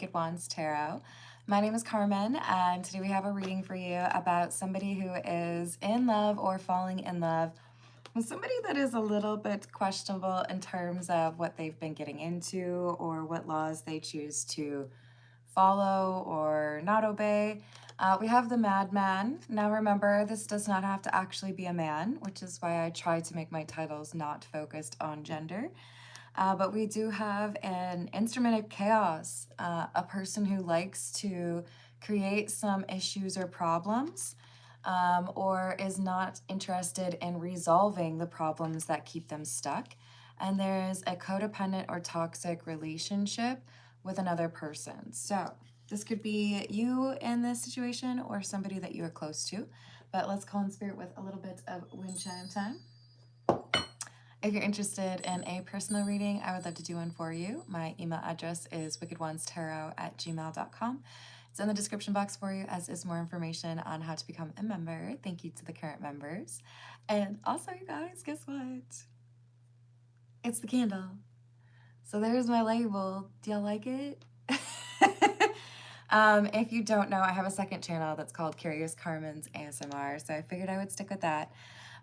Wicked Wands Tarot. My name is Carmen, and today we have a reading for you about somebody who is in love or falling in love with somebody that is a little bit questionable in terms of what they've been getting into or what laws they choose to follow or not obey. We have the madman. Now remember, this does not have to actually be a man, which is why I try to make my titles not focused on gender. But we do have an instrument of chaos, a person who likes to create some issues or problems, or is not interested in resolving the problems that keep them stuck. And there is a codependent or toxic relationship with another person. So this could be you in this situation or somebody that you are close to. But let's call in spirit with a little bit of wind chime time. If you're interested in a personal reading, I would love to do one for you. My email address is wickedwandstarot@gmail.com. It's in the description box for you, as is more information on how to become a member. Thank you to the current members. And also, you guys, guess what? It's the candle. So there's my label. Do y'all like it? If you don't know, I have a second channel that's called Curious Carmen's ASMR, so I figured I would stick with that.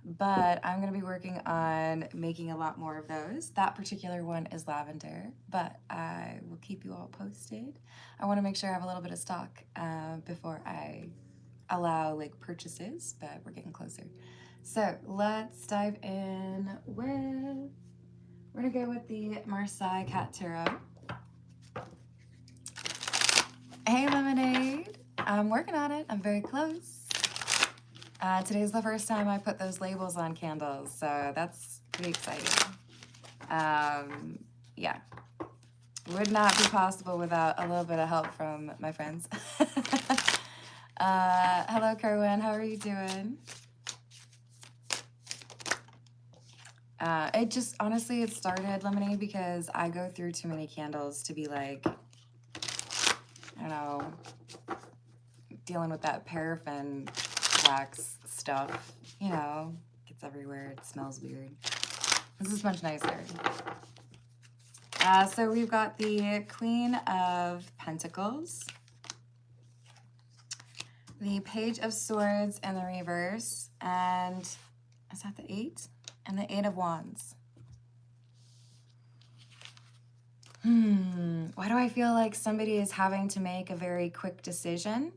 But I'm going to be working on making a lot more of those. That particular one is lavender, but I will keep you all posted. I want to make sure I have a little bit of stock before I allow like purchases, but we're getting closer. So let's dive in with, we're going to go with the Marseille Cat Tarot. Hey Lemonade, I'm working on it. I'm very close. Today's the first time I put those labels on candles, so that's pretty exciting. Yeah, would not be possible without a little bit of help from my friends. Hello, Kerwin, how are you doing? It just, honestly, it started, Lemonade, because I go through too many candles to be like, I don't know, dealing with that paraffin wax stuff, you know, gets everywhere, it smells weird. This is much nicer. So we've got the Queen of Pentacles, the Page of Swords in the reverse, and is that the 8? And the 8 of Wands. Why do I feel like somebody is having to make a very quick decision?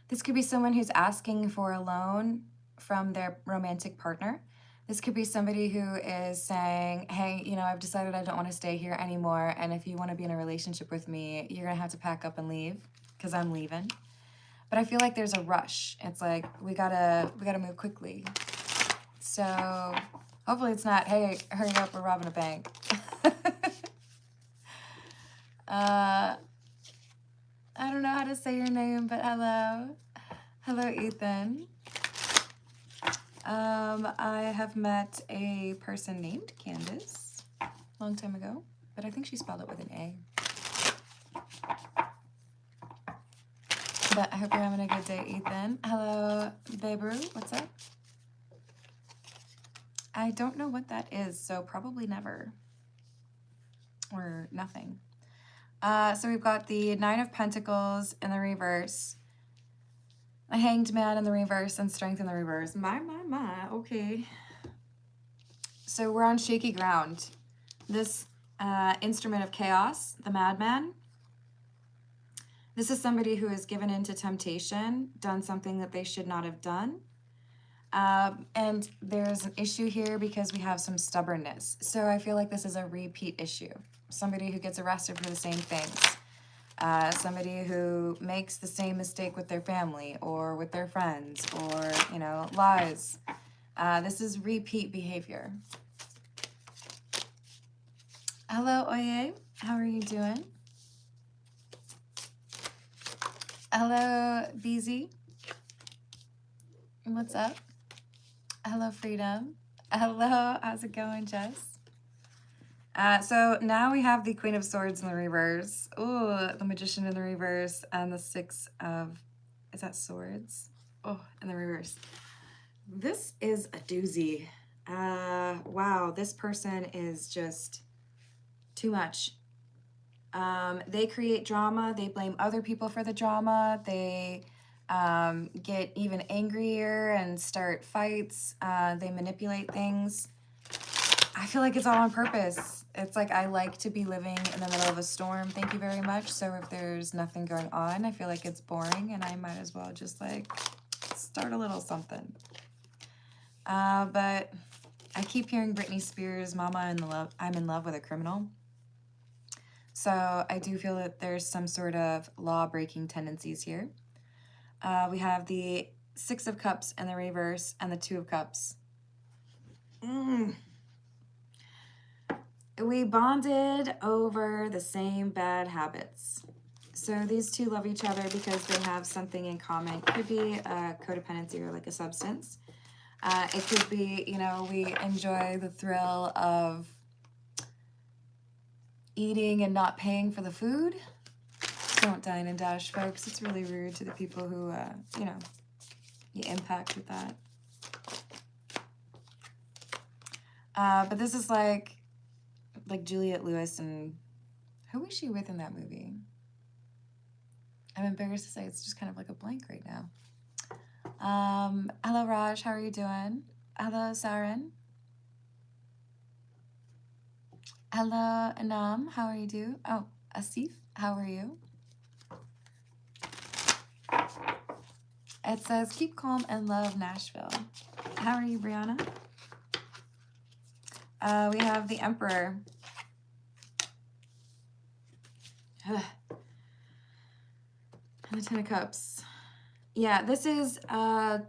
This could be someone who's asking for a loan from their romantic partner. This could be somebody who is saying, hey, you know, I've decided I don't want to stay here anymore, and if you want to be in a relationship with me, you're going to have to pack up and leave because I'm leaving. But I feel like there's a rush. It's like we gotta move quickly. So hopefully it's not, hey, hurry up, we're robbing a bank. I don't know how to say your name, but hello. Hello, Ethan. I have met a person named Candace a long time ago, but I think she spelled it with an A. But I hope you're having a good day, Ethan. Hello, Baberu. What's up? I don't know what that is, so probably never. Or nothing. So we've got the 9 of Pentacles in the reverse, a Hanged Man in the reverse, and Strength in the reverse. My, okay. So we're on shaky ground. This instrument of chaos, the madman, this is somebody who has given in to temptation, done something that they should not have done. And there's an issue here because we have some stubbornness. So I feel like this is a repeat issue. Somebody who gets arrested for the same things. Somebody who makes the same mistake with their family or with their friends or, you know, lies. This is repeat behavior. Hello, Oye. How are you doing? Hello, BZ. What's up? Hello, Freedom. Hello, how's it going, Jess? So now we have the Queen of Swords in the reverse. Ooh, the Magician in the reverse, and the 6 of, is that Swords? Oh, in the reverse. This is a doozy. Wow, this person is just too much. They create drama. They blame other people for the drama. They get even angrier and start fights. They manipulate things. I feel like it's all on purpose. It's like I like to be living in the middle of a storm. Thank you very much. So if there's nothing going on, I feel like it's boring and I might as well just like start a little something. But I keep hearing Britney Spears, I'm in love with a criminal. So I do feel that there's some sort of law-breaking tendencies here. We have the Six of Cups in the reverse and the Two of Cups. We bonded over the same bad habits. So these two love each other because they have something in common. Could be a codependency or like a substance. It could be, you know, we enjoy the thrill of eating and not paying for the food. Don't dine and dash, folks. It's really rude to the people who, you know, you impact with that. But this is like Juliette Lewis and who was she with in that movie? I'm embarrassed to say it's just kind of like a blank right now. Hello, Raj. How are you doing? Hello, Saren. Hello, Anam. How are you doing? Oh, Asif. How are you? It says, keep calm and love Nashville. How are you, Brianna? We have the Emperor. And the Ten of Cups. Yeah, this is a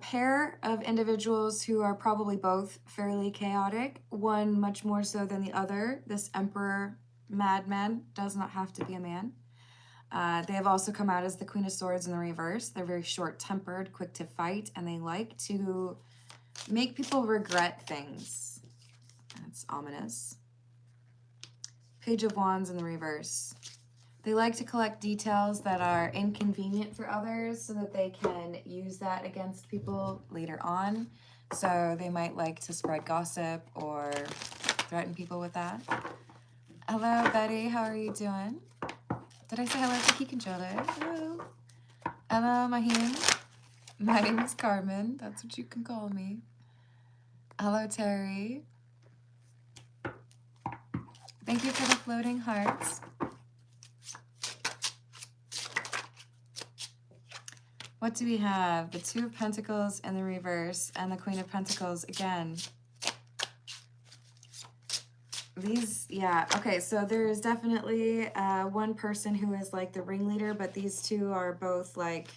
pair of individuals who are probably both fairly chaotic, one much more so than the other. This Emperor madman does not have to be a man. They have also come out as the Queen of Swords in the reverse. They're very short-tempered, quick to fight, and they like to make people regret things. That's ominous. Page of Wands in the reverse. They like to collect details that are inconvenient for others so that they can use that against people later on. So they might like to spread gossip or threaten people with that. Hello, Betty. How are you doing? Did I say hello to Key Controller? Hello. Hello, Mahim. My name is Carmen. That's what you can call me. Hello, Terry. Thank you for the floating hearts. What do we have? The Two of Pentacles in the reverse and the Queen of Pentacles again. These, yeah, okay, so there is definitely one person who is like the ringleader, but these two are both like,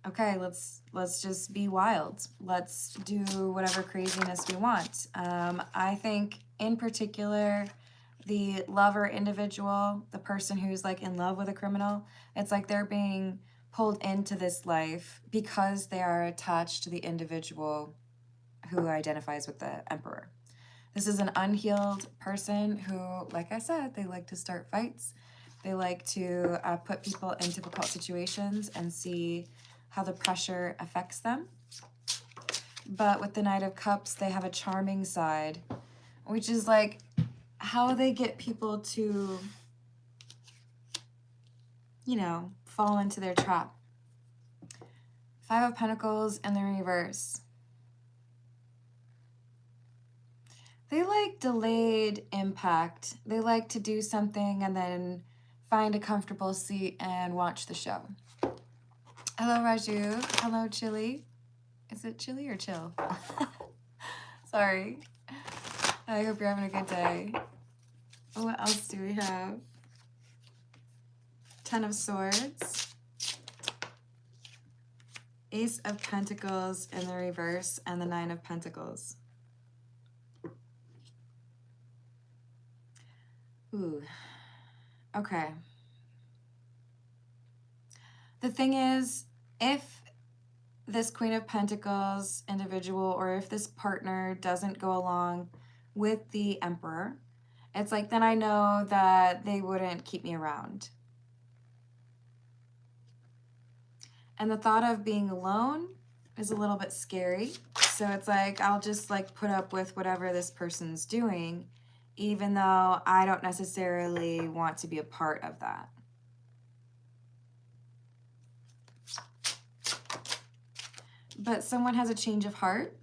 okay, let's just be wild. Let's do whatever craziness we want. I think in particular, the lover individual, the person who's like in love with a criminal, it's like they're being pulled into this life because they are attached to the individual who identifies with the Emperor. This is an unhealed person who, like I said, they like to start fights. They like to put people in difficult situations and see how the pressure affects them. But with the Knight of Cups, they have a charming side, which is like how they get people to, you know, fall into their trap. Five of Pentacles in the reverse. They like delayed impact. They like to do something and then find a comfortable seat and watch the show. Hello, Raju. Hello, Chili. Is it Chili or Chill? Sorry. I hope you're having a good day. What else do we have? Ten of Swords. Ace of Pentacles in the reverse and the Nine of Pentacles. Ooh. Okay. The thing is, if this Queen of Pentacles individual or if this partner doesn't go along with the Emperor, it's like then I know that they wouldn't keep me around. And the thought of being alone is a little bit scary. So it's like I'll just like put up with whatever this person's doing even though I don't necessarily want to be a part of that. But someone has a change of heart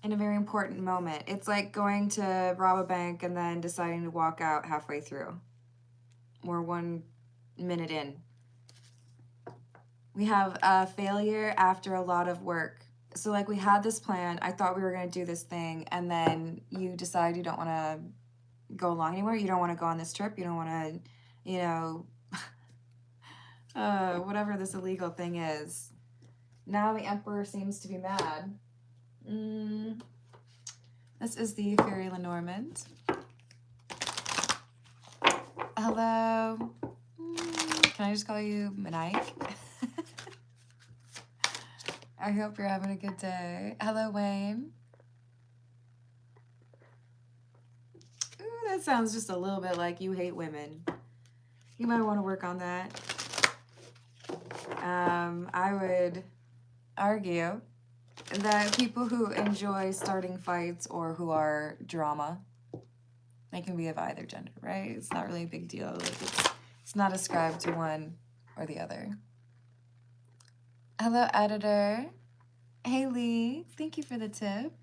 in a very important moment. It's like going to rob a bank and then deciding to walk out halfway through, or 1 minute in. We have a failure after a lot of work. So like we had this plan, I thought we were going to do this thing, and then you decide you don't want to go along anywhere. You don't want to go on this trip. You don't want to, you know, whatever this illegal thing is. Now the Emperor seems to be mad. This is the Fairy Lenormand. Hello. Can I just call you Monique? I hope you're having a good day. Hello, Wayne. Ooh, that sounds just a little bit like you hate women. You might want to work on that. I would argue that people who enjoy starting fights or who are drama, they can be of either gender, right? It's not really a big deal. Like it's not ascribed to one or the other. Hello, editor. Hey, Lee. Thank you for the tip.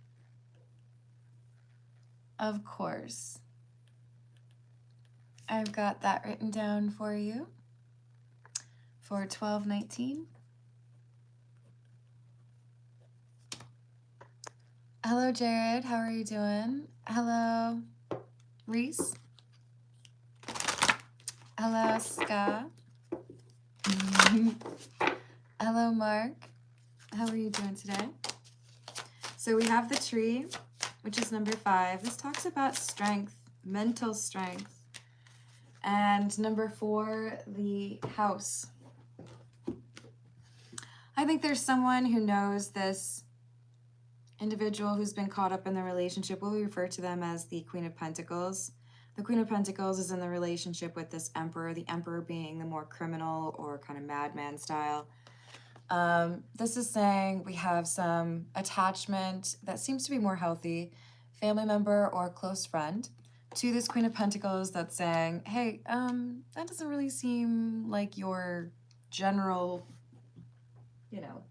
Of course. I've got that written down for you for 12/19. Hello, Jared. How are you doing? Hello, Reese. Hello, Ska. Hello, Mark. How are you doing today? So we have the tree, which is number 5. This talks about strength, mental strength. And number 4, the house. I think there's someone who knows this individual who's been caught up in the relationship. We'll refer to them as the Queen of Pentacles. The Queen of Pentacles is in the relationship with this Emperor, the Emperor being the more criminal or kind of madman style. This is saying we have some attachment that seems to be more healthy, family member or close friend, to this Queen of Pentacles that's saying, hey, that doesn't really seem like your general, you know,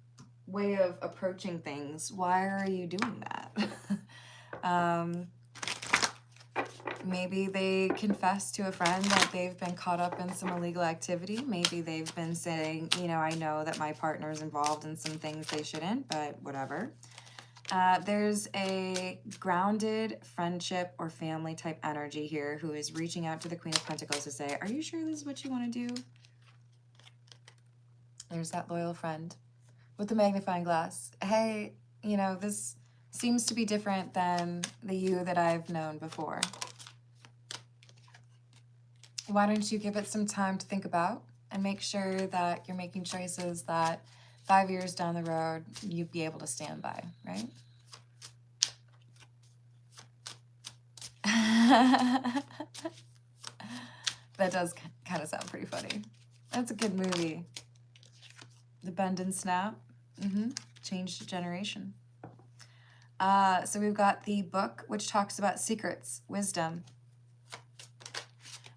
way of approaching things. Why are you doing that? Maybe they confess to a friend that they've been caught up in some illegal activity. Maybe they've been saying, you know, I know that my partner's involved in some things they shouldn't, but whatever. There's a grounded friendship or family type energy here who is reaching out to the Queen of Pentacles to say, are you sure this is what you want to do? There's that loyal friend with the magnifying glass. Hey, you know, this seems to be different than the you that I've known before. Why don't you give it some time to think about and make sure that you're making choices that 5 years down the road you'd be able to stand by, right? That does kind of sound pretty funny. That's a good movie. The Bend and Snap. Changed a generation. So we've got the book, which talks about secrets, wisdom.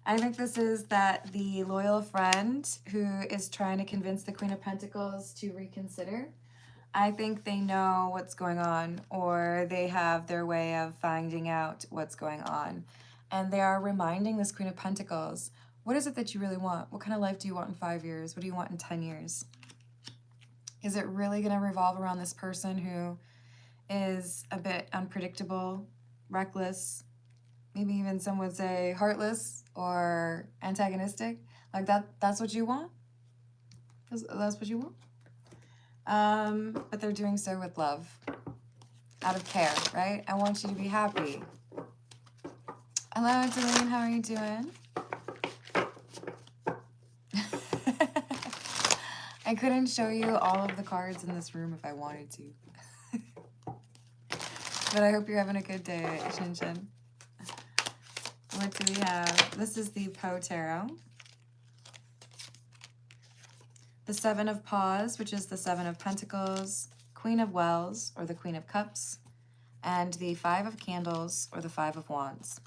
I think this is that the loyal friend who is trying to convince the Queen of Pentacles to reconsider. I think they know what's going on, or they have their way of finding out what's going on. And they are reminding this Queen of Pentacles, what is it that you really want? What kind of life do you want in 5 years? What do you want in 10 years? Is it really going to revolve around this person who is a bit unpredictable, reckless, maybe even some would say heartless or antagonistic? Like that's what you want? That's what you want? But they're doing so with love, out of care, right? I want you to be happy. Hello, Adeline, how are you doing? I couldn't show you all of the cards in this room if I wanted to. But I hope you're having a good day, Shin Shin. What do we have? This is the Poe Tarot. The Seven of Paws, which is the Seven of Pentacles. Queen of Wells, or the Queen of Cups. and the Five of Candles, or the Five of Wands.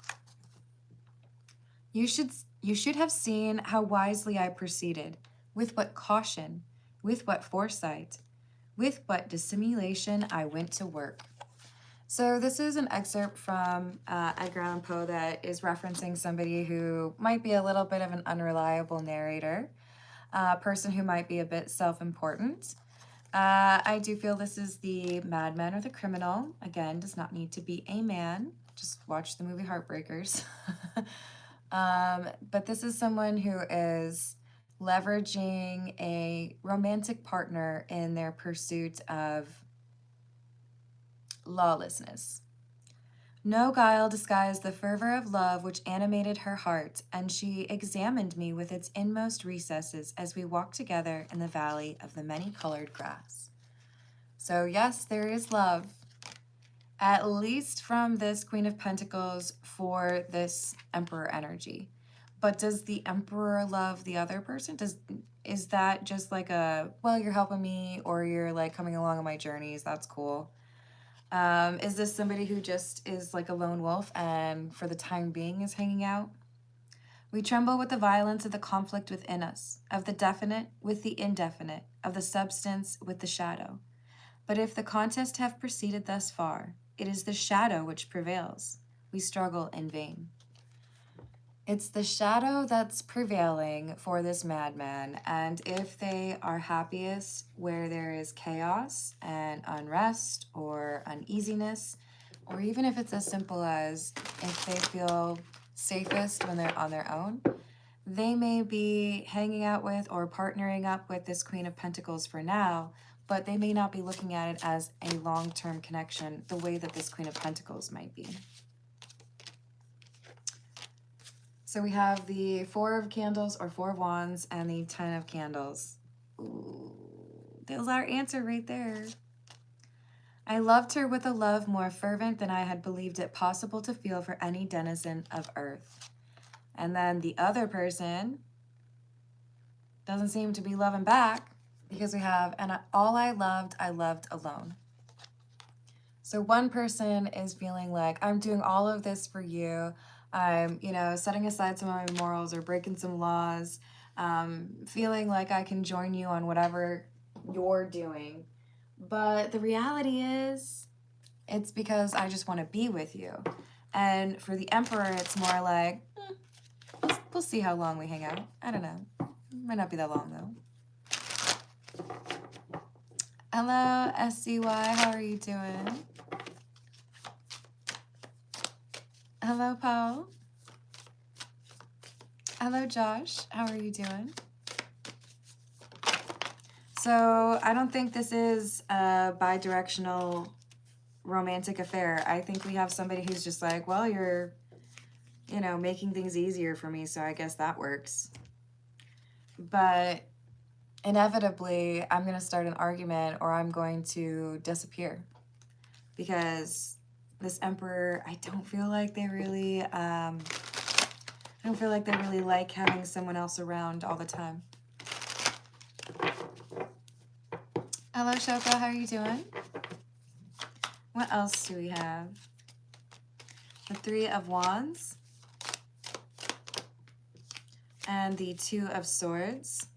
You should have seen how wisely I proceeded, with what caution, with what foresight, with what dissimulation I went to work. So this is an excerpt from Edgar Allan Poe that is referencing somebody who might be a little bit of an unreliable narrator, a person who might be a bit self-important. I do feel this is the madman or the criminal. Again, does not need to be a man. Just watch the movie Heartbreakers. But this is someone who is leveraging a romantic partner in their pursuit of lawlessness. No guile disguised the fervor of love which animated her heart, and she examined me with its inmost recesses as we walked together in the valley of the many-colored grass. So yes, there is love, at least from this Queen of Pentacles for this Emperor energy. But does the Emperor love the other person? Is that just like a, well, you're helping me, or you're like coming along on my journeys, that's cool? Is this somebody who just is like a lone wolf and for the time being is hanging out? We tremble with the violence of the conflict within us, of the definite with the indefinite, of the substance with the shadow. But if the contest have proceeded thus far, it is the shadow which prevails. We struggle in vain. It's the shadow that's prevailing for this madman, and if they are happiest where there is chaos and unrest or uneasiness, or even if it's as simple as if they feel safest when they're on their own, they may be hanging out with or partnering up with this Queen of Pentacles for now, but they may not be looking at it as a long-term connection the way that this Queen of Pentacles might be. So we have the Four of Candles or Four of Wands and the Ten of Candles. Ooh, there's our answer right there. I loved her with a love more fervent than I had believed it possible to feel for any denizen of earth. And then the other person doesn't seem to be loving back, because we have, and all I loved alone. So one person is feeling like, I'm doing all of this for you. I'm, setting aside some of my morals or breaking some laws, feeling like I can join you on whatever you're doing. But the reality is, it's because I just want to be with you. And for the Emperor, it's more like, we'll see how long we hang out. I don't know. Might not be that long, though. Hello, SCY. How are you doing? Hello, Paul. Hello, Josh. How are you doing? So I don't think this is a bi-directional romantic affair. I think we have somebody who's just like, well, you're, making things easier for me, so I guess that works. But inevitably, I'm going to start an argument or I'm going to disappear, because this Emperor, I don't feel like they really, like having someone else around all the time. Hello, Shoko. How are you doing? What else do we have? The Three of Wands and the Two of Swords.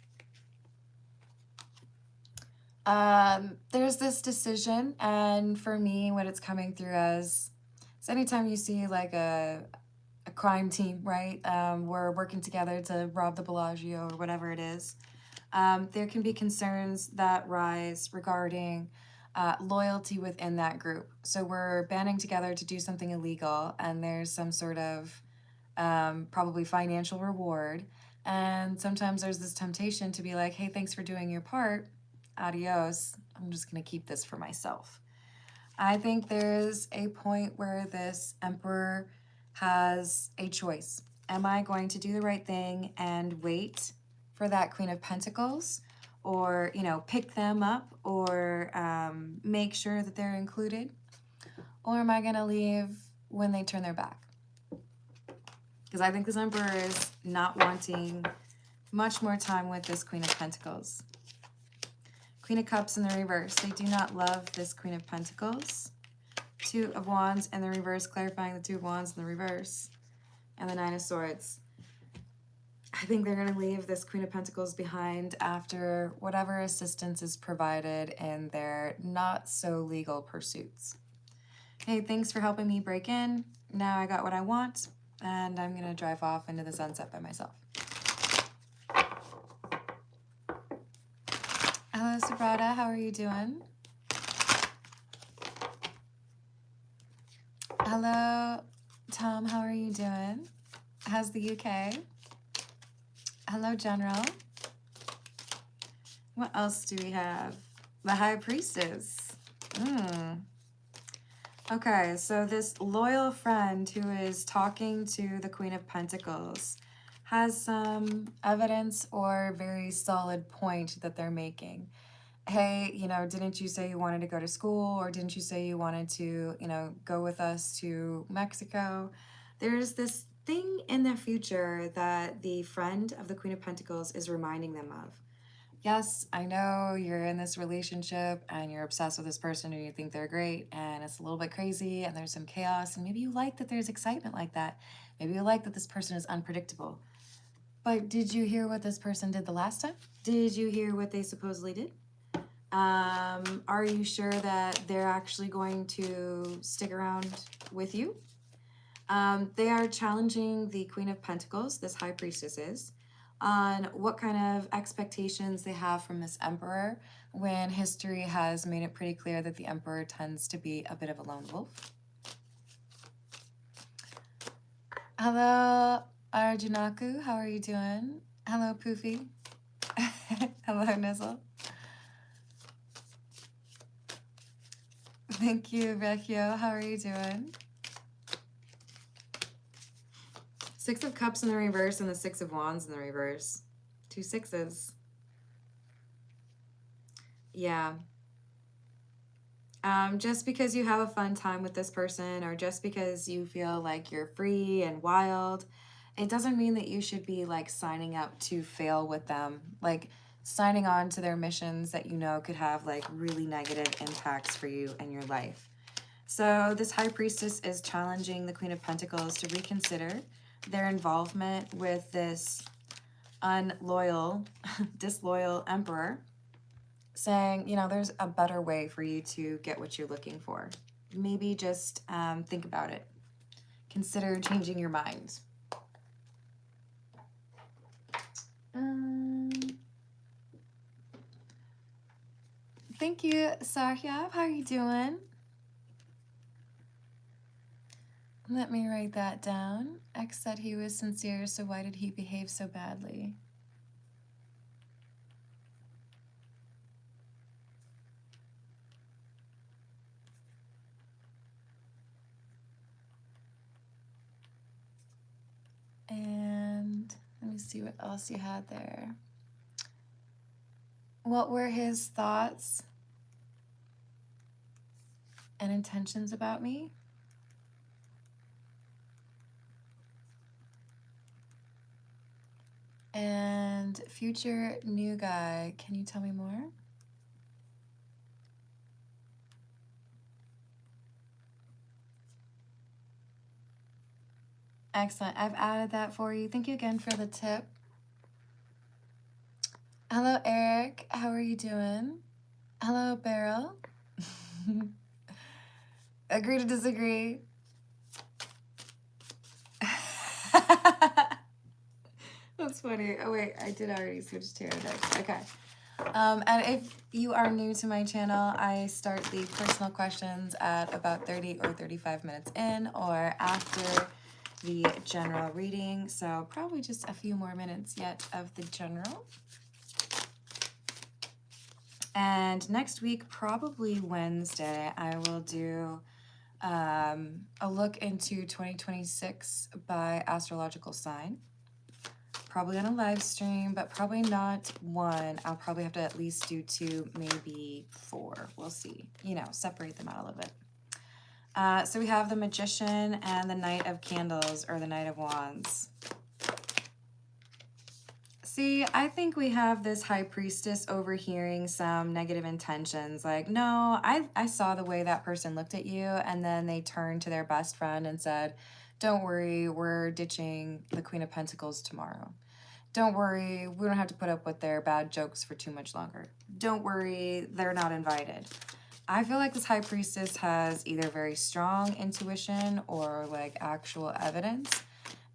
There's this decision, and for me, what it's coming through as is anytime you see like a crime team, right? We're working together to rob the Bellagio or whatever it is. There can be concerns that rise regarding loyalty within that group. So we're banding together to do something illegal, and there's some sort of probably financial reward. And sometimes there's this temptation to be like, hey, thanks for doing your part. Adios. I'm just going to keep this for myself. I think there's a point where this Emperor has a choice. Am I going to do the right thing and wait for that Queen of Pentacles, or, pick them up, or make sure that they're included? Or am I going to leave when they turn their back? Because I think this Emperor is not wanting much more time with this Queen of Pentacles. Queen of Cups in the reverse. They do not love this Queen of Pentacles. Two of Wands in the reverse, clarifying the Two of Wands in the reverse, and the Nine of Swords. I think they're going to leave this Queen of Pentacles behind after whatever assistance is provided in their not so legal pursuits. Hey, thanks for helping me break in. Now I got what I want, and I'm going to drive off into the sunset by myself. Hello, Sabrada. How are you doing? Hello, Tom. How are you doing? How's the UK? Hello, General. What else do we have? The High Priestess. Okay, so this loyal friend who is talking to the Queen of Pentacles has some evidence or very solid point that they're making. Hey, you know, didn't you say you wanted to go to school, or didn't you say you wanted to, you know, go with us to Mexico? There's this thing in the future that the friend of the Queen of Pentacles is reminding them of. Yes, I know you're in this relationship and you're obsessed with this person and you think they're great and it's a little bit crazy and there's some chaos and maybe you like that there's excitement like that. Maybe you like that this person is unpredictable. But did you hear what this person did the last time? Did you hear what they supposedly did? Are you sure that they're actually going to stick around with you? They are challenging the Queen of Pentacles, this High Priestess is, on what kind of expectations they have from this Emperor when history has made it pretty clear that the Emperor tends to be a bit of a lone wolf. Hello, Arjunaku. How are you doing? Hello, Poofy. Hello, Nizzle. Thank you, Vecchio. How are you doing? Six of Cups in the reverse and the Six of Wands in the reverse. Two sixes. Yeah. Just because you have a fun time with this person or just because you feel like you're free and wild, it doesn't mean that you should be like signing up to fail with them. Like signing on to their missions that you know could have like really negative impacts for you and your life. So this High Priestess is challenging the Queen of Pentacles to reconsider their involvement with this unloyal, disloyal Emperor, saying, you know, there's a better way for you to get what you're looking for. Maybe just think about it. Consider changing your mind. Thank you, Sahyab. How are you doing? Let me write that down. X said he was sincere, so why did he behave so badly? And let me see what else you had there. What were his thoughts and intentions about me? And future new guy, can you tell me more? Excellent. I've added that for you. Thank you again for the tip. Hello, Eric. How are you doing? Hello, Beryl. Agree to disagree. That's funny. Oh, wait. I did already switch tarot decks. Okay. And if you are new to my channel, I start the personal questions at about 30 or 35 minutes in or after the general reading. So probably just a few more minutes yet of the general. And next week, probably Wednesday, I will do a look into 2026 by astrological sign. Probably on a live stream, but probably not one. I'll probably have to at least do 2, maybe 4. We'll see. You know, separate them out a little bit. So we have the Magician and the Knight of Candles, or the Knight of Wands. See, I think we have this high priestess overhearing some negative intentions. Like, no, I saw the way that person looked at you, and then they turned to their best friend and said, don't worry, we're ditching the Queen of Pentacles tomorrow. Don't worry, we don't have to put up with their bad jokes for too much longer. Don't worry, they're not invited. I feel like this high priestess has either very strong intuition or like actual evidence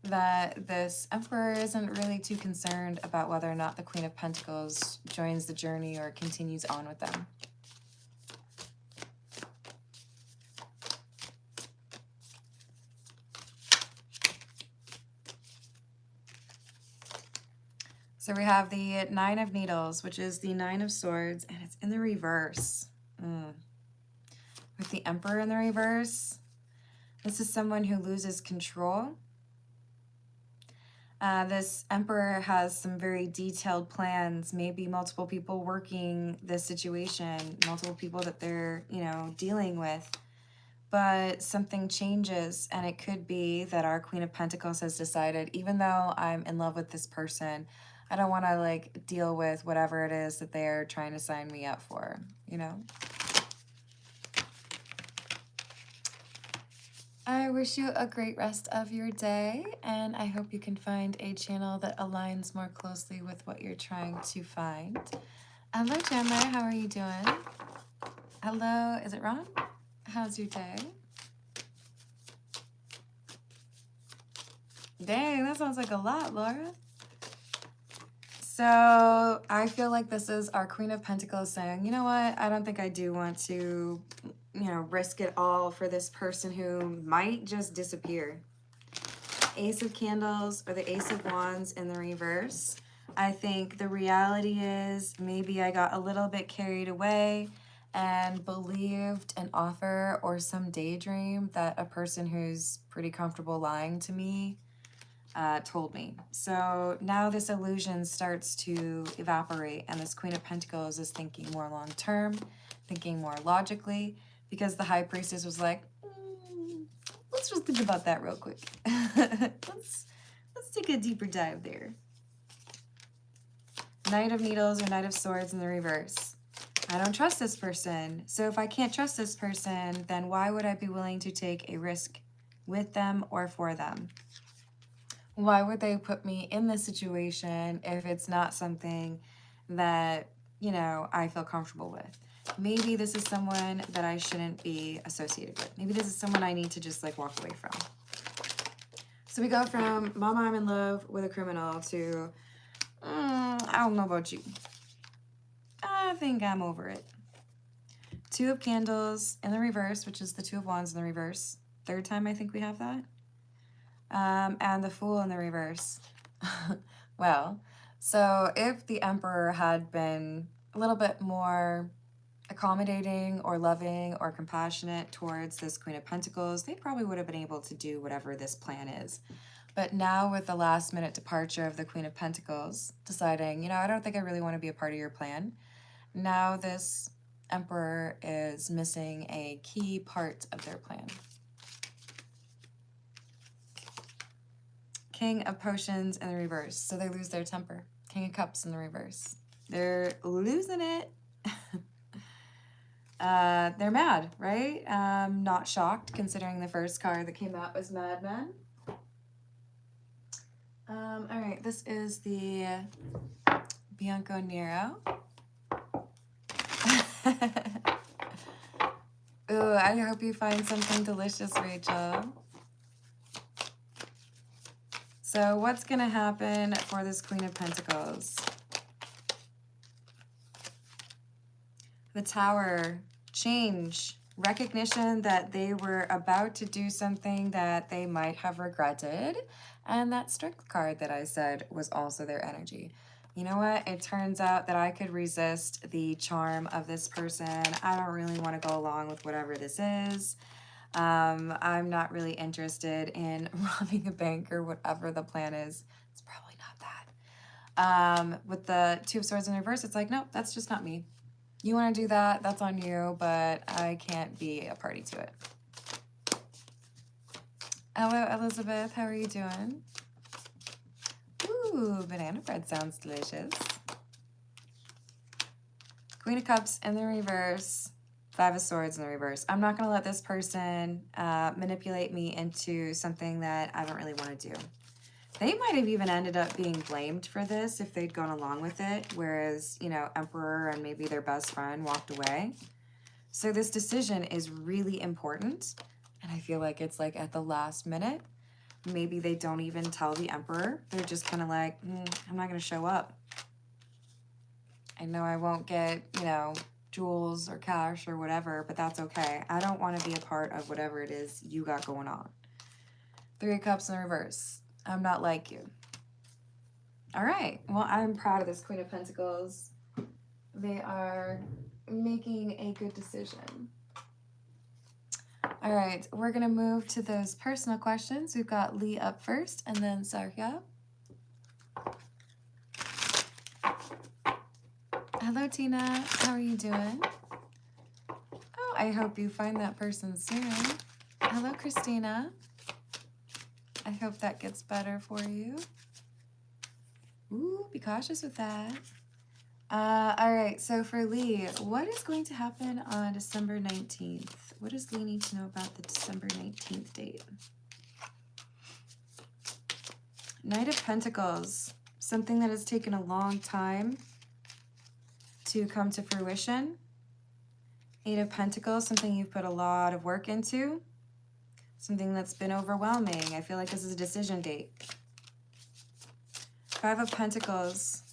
that this emperor isn't really too concerned about whether or not the Queen of Pentacles joins the journey or continues on with them. So we have the Nine of Needles, which is the Nine of Swords, and it's in the reverse. With the Emperor in the reverse, this is someone who loses control. This Emperor has some very detailed plans, maybe multiple people working this situation, multiple people that they're, dealing with. But something changes, and it could be that our Queen of Pentacles has decided, even though I'm in love with this person, I don't want to like deal with whatever it is that they're trying to sign me up for, I wish you a great rest of your day, and I hope you can find a channel that aligns more closely with what you're trying to find. Hello, Gemini. How are you doing? Hello. Is it Ron? How's your day? Dang, that sounds like a lot, Laura. So I feel like this is our Queen of Pentacles saying, you know what? I don't think I do want to, risk it all for this person who might just disappear. Ace of Candles or the Ace of Wands in the reverse. I think the reality is maybe I got a little bit carried away and believed an offer or some daydream that a person who's pretty comfortable lying to me told me. So now this illusion starts to evaporate, and this Queen of Pentacles is thinking more long-term, thinking more logically, because the High Priestess was like, let's just think about that real quick. let's take a deeper dive there. Knight of Needles or Knight of Swords in the reverse. I don't trust this person. So if I can't trust this person, then why would I be willing to take a risk with them or for them? Why would they put me in this situation if it's not something that, I feel comfortable with? Maybe this is someone that I shouldn't be associated with. Maybe this is someone I need to just like walk away from. So we go from mama, I'm in love with a criminal to, I don't know about you. I think I'm over it. Two of Candles in the reverse, which is the Two of Wands in the reverse. Third time I think we have that. And the Fool in the reverse. Well, so if the Emperor had been a little bit more accommodating or loving or compassionate towards this Queen of Pentacles, they probably would have been able to do whatever this plan is. But now with the last minute departure of the Queen of Pentacles, deciding, I don't think I really want to be a part of your plan. Now this Emperor is missing a key part of their plan. King of Potions in the reverse. So they lose their temper. King of Cups in the reverse. They're losing it. They're mad, right? Not shocked, considering the first card that came out was Madman. All right, this is the Bianco Nero. Ooh, I hope you find something delicious, Rachel. So what's going to happen for this Queen of Pentacles? The Tower, change, recognition that they were about to do something that they might have regretted. And that Strength card that I said was also their energy. You know what? It turns out that I could resist the charm of this person. I don't really want to go along with whatever this is. I'm not really interested in robbing a bank or whatever the plan is. It's probably not that. With the Two of Swords in reverse, it's like, nope, that's just not me. You want to do that, that's on you, but I can't be a party to it. Hello, Elizabeth. How are you doing? Ooh, banana bread sounds delicious. Queen of Cups in the reverse. Five of Swords in the reverse. I'm not going to let this person manipulate me into something that I don't really want to do. They might have even ended up being blamed for this if they'd gone along with it, whereas, you know, Emperor and maybe their best friend walked away. So this decision is really important, and I feel like it's like at the last minute. Maybe they don't even tell the Emperor. They're just kind of like, I'm not going to show up. I know I won't get, you know, jewels or cash or whatever, but that's okay. I don't want to be a part of whatever it is you got going on. Three of Cups in the reverse. I'm not like you. All right. Well, I'm proud of this Queen of Pentacles. They are making a good decision. All right. We're going to move to those personal questions. We've got Lee up first and then Sarya. Hello, Tina. How are you doing? Oh, I hope you find that person soon. Hello, Christina. I hope that gets better for you. Ooh, be cautious with that. All right, so for Lee, what is going to happen on December 19th? What does Lee need to know about the December 19th date? Knight of Pentacles, something that has taken a long time to come to fruition. Eight of Pentacles, something you've put a lot of work into. Something that's been overwhelming. I feel like this is a decision date. Five of Pentacles.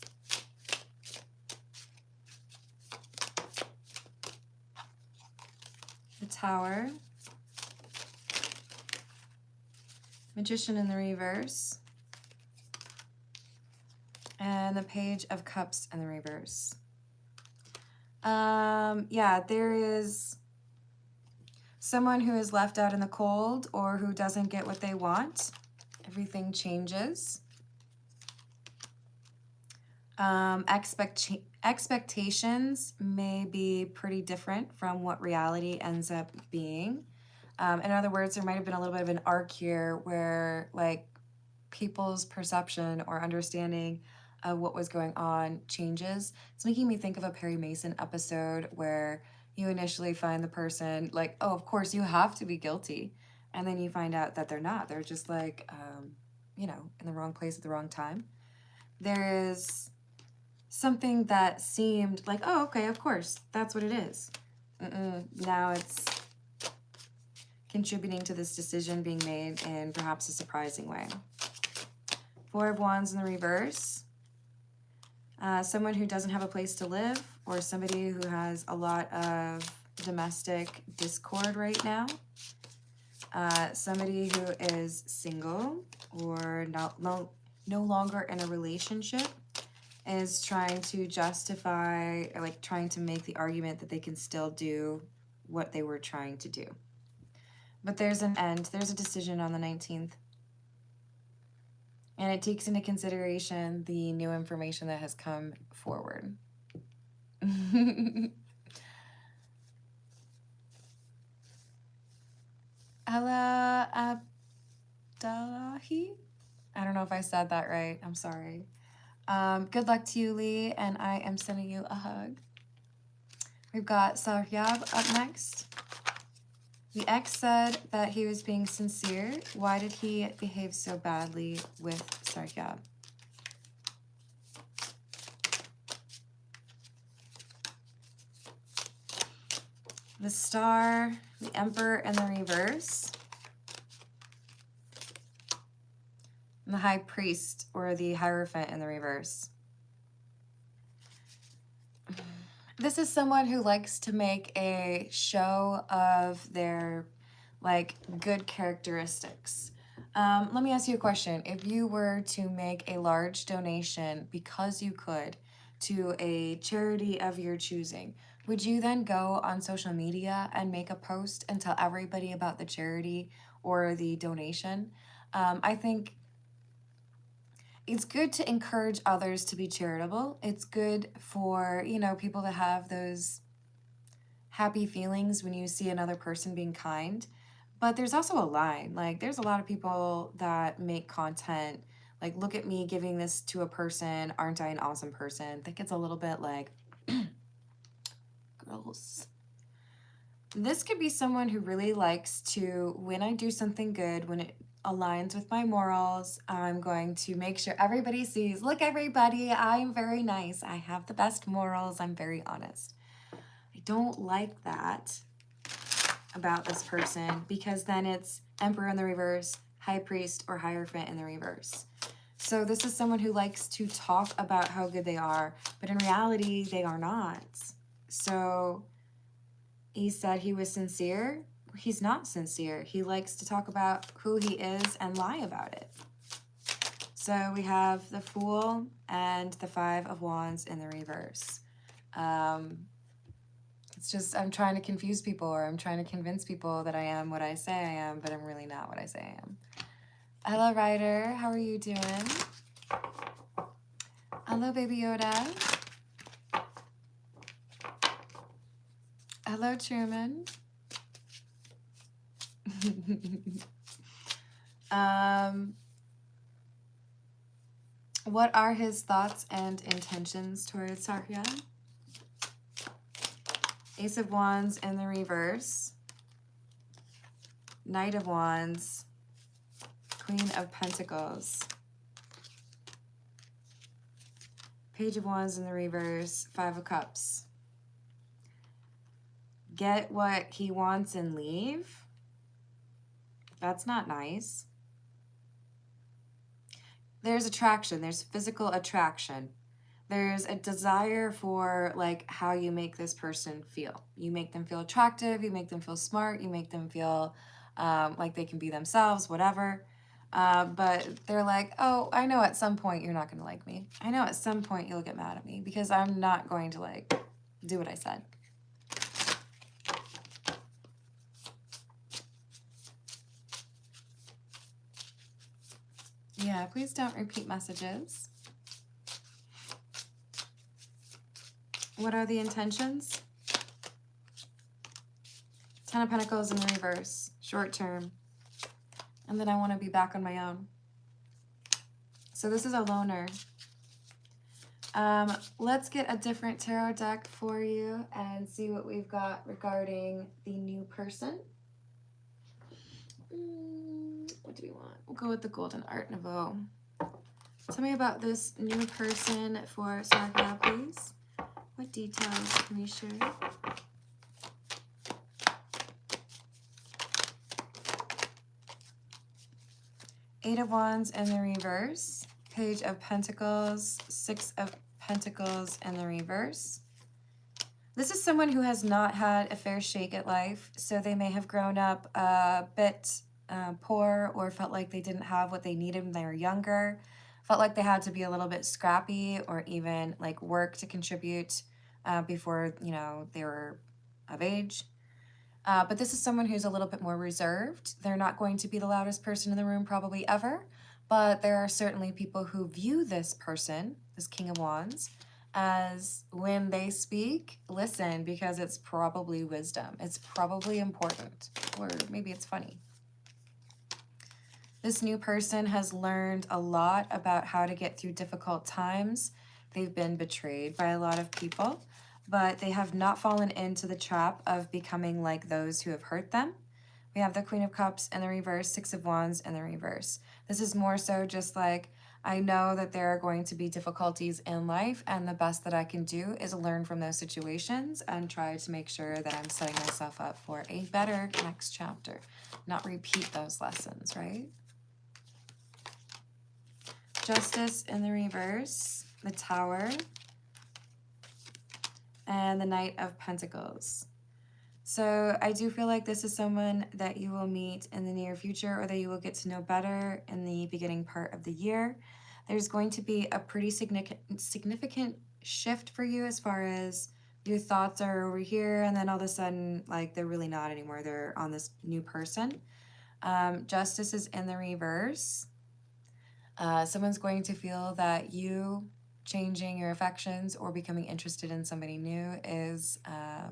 The Tower. Magician in the reverse. And the Page of Cups in the reverse. Yeah, there is someone who is left out in the cold or who doesn't get what they want. Everything changes. Expectations may be pretty different from what reality ends up being. In other words, there might have been a little bit of an arc here where like people's perception or understanding of what was going on changes. It's making me think of a Perry Mason episode where you initially find the person like, oh, of course you have to be guilty. And then you find out that they're not. They're just like, you know, in the wrong place at the wrong time. There is something that seemed like, oh, okay, of course, that's what it is. Now it's contributing to this decision being made in perhaps a surprising way. Four of Wands in the reverse. Someone who doesn't have a place to live, or somebody who has a lot of domestic discord right now. Somebody who is single or no longer in a relationship is trying to justify, or like trying to make the argument that they can still do what they were trying to do. But there's an end. There's a decision on the 19th. And it takes into consideration the new information that has come forward. Hello, Abdullahi? I don't know if I said that right. I'm sorry. Good luck to you, Lee, and I am sending you a hug. We've got Saryab up next. The ex said that he was being sincere. Why did he behave so badly with Saryab? The Star, the Emperor, and the reverse. And the High Priest, or the Hierophant, in the reverse. This is someone who likes to make a show of their, like, good characteristics. Let me ask you a question. If you were to make a large donation, because you could, to a charity of your choosing, would you then go on social media and make a post and tell everybody about the charity or the donation? I think it's good to encourage others to be charitable. It's good for, you know, people to have those happy feelings when you see another person being kind. But there's also a line. Like, there's a lot of people that make content like, look at me giving this to a person. Aren't I an awesome person? I think it's a little bit like, gross. This could be someone who really likes to, when I do something good, when it aligns with my morals, I'm going to make sure everybody sees, look, everybody, I'm very nice. I have the best morals. I'm very honest. I don't like that about this person, because then it's Emperor in the reverse, High Priest, or Hierophant in the reverse. So this is someone who likes to talk about how good they are, but in reality, they are not. So he said he was sincere. He's not sincere. He likes to talk about who he is and lie about it. So we have the Fool and the Five of Wands in the reverse. It's just, I'm trying to confuse people, or I'm trying to convince people that I am what I say I am, but I'm really not what I say I am. Hello, Ryder. How are you doing? Hello, Baby Yoda. Hello, Truman. What are his thoughts and intentions towards Sarya? Ace of Wands in the reverse. Knight of Wands. Queen of Pentacles. Page of Wands in the reverse. Five of Cups. Get what he wants and leave? That's not nice. There's attraction. There's physical attraction. There's a desire for, like, how you make this person feel. You make them feel attractive. You make them feel smart. You make them feel like they can be themselves, whatever. But they're like, oh, I know at some point you're not going to like me. I know at some point you'll get mad at me because I'm not going to, like, do what I said. Yeah, please don't repeat messages. What are the intentions? Ten of Pentacles in the reverse, short term. And then I want to be back on my own. So this is a loner. Let's get a different tarot deck for you and see what we've got regarding the new person. What do we want? We'll go with the Golden Art Nouveau. Tell me about this new person for Sarya, please. What details can we share? Eight of Wands in the reverse. Page of Pentacles. Six of Pentacles in the reverse. This is someone who has not had a fair shake at life, so they may have grown up a bit poor, or felt like they didn't have what they needed when they were younger, felt like they had to be a little bit scrappy, or even like work to contribute before, you know, they were of age. But this is someone who's a little bit more reserved. They're not going to be the loudest person in the room probably ever, but there are certainly people who view this person, this King of Wands, as when they speak, listen, because it's probably wisdom. It's probably important, or maybe it's funny. This new person has learned a lot about how to get through difficult times. They've been betrayed by a lot of people, but they have not fallen into the trap of becoming like those who have hurt them. We have the Queen of Cups in the reverse, Six of Wands in the reverse. This is more so just like, I know that there are going to be difficulties in life, and the best that I can do is learn from those situations and try to make sure that I'm setting myself up for a better next chapter, not repeat those lessons, right? Justice in the reverse, the Tower, and the Knight of Pentacles. So I do feel like this is someone that you will meet in the near future, or that you will get to know better in the beginning part of the year. There's going to be a pretty significant shift for you, as far as your thoughts are over here, and then all of a sudden, like, they're really not anymore. They're on this new person. Justice is in the reverse. Someone's going to feel that you changing your affections or becoming interested in somebody new is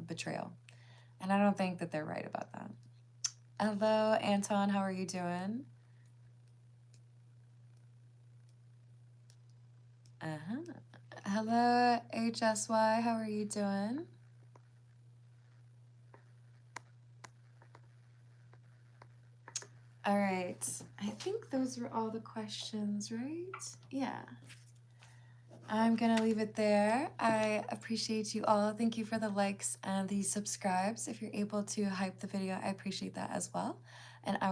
betrayal. And I don't think that they're right about that. Hello, Anton. How are you doing? Uh-huh. Hello, HSY. How are you doing? All right. I think those were all the questions, right? Yeah. I'm going to leave it there. I appreciate you all. Thank you for the likes and the subscribes. If you're able to hype the video, I appreciate that as well. And I